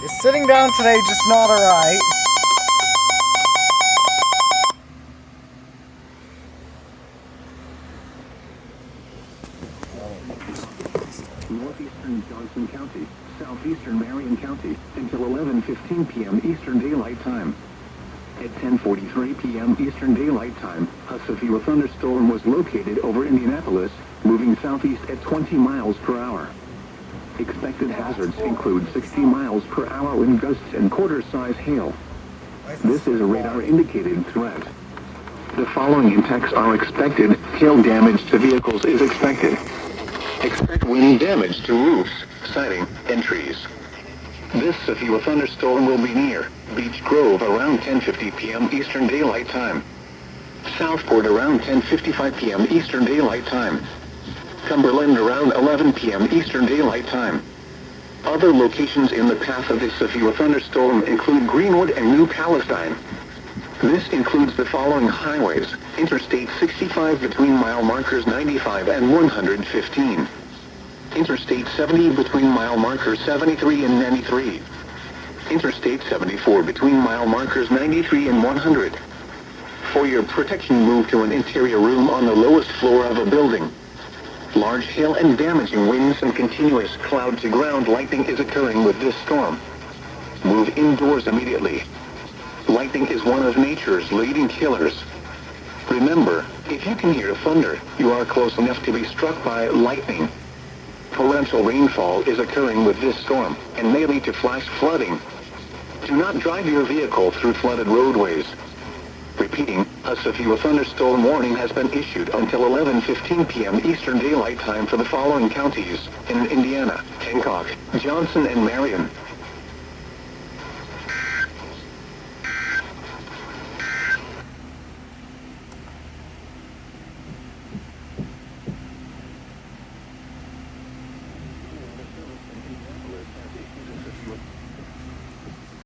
Is sitting down today just not alright? Northeastern Johnson County, southeastern Marion County, until 11:15 p.m. Eastern Daylight Time. At 10:43 p.m. Eastern Daylight Time, a severe thunderstorm was located over Indianapolis, moving southeast at 20 miles per hour. Expected hazards include 60 miles per hour wind gusts and quarter-size hail. This is a radar-indicated threat. The following impacts are expected. Hail damage to vehicles is expected. Expect wind damage to roofs, siding, and trees. This severe thunderstorm will be near Beech Grove around 10:50 p.m. Eastern Daylight Time. Southport around 10:55 p.m. Eastern Daylight Time. Cumberland around 11 p.m. Eastern Daylight Time. Other locations in the path of this severe thunderstorm include Greenwood and New Palestine. This includes the following highways: Interstate 65 between mile markers 95 and 115. Interstate 70 between mile markers 73 and 93. Interstate 74 between mile markers 93 and 100. For your protection, move to an interior room on the lowest floor of a building. Large hail and damaging winds and continuous cloud-to-ground lightning is occurring with this storm. Move indoors immediately. Lightning is one of nature's leading killers. Remember, if you can hear thunder, you are close enough to be struck by lightning. Torrential rainfall is occurring with this storm, and may lead to flash flooding. Do not drive your vehicle through flooded roadways. Repeating, a severe thunderstorm warning has been issued until 11:15 p.m. Eastern Daylight Time for the following counties in Indiana: Hancock, Johnson, and Marion.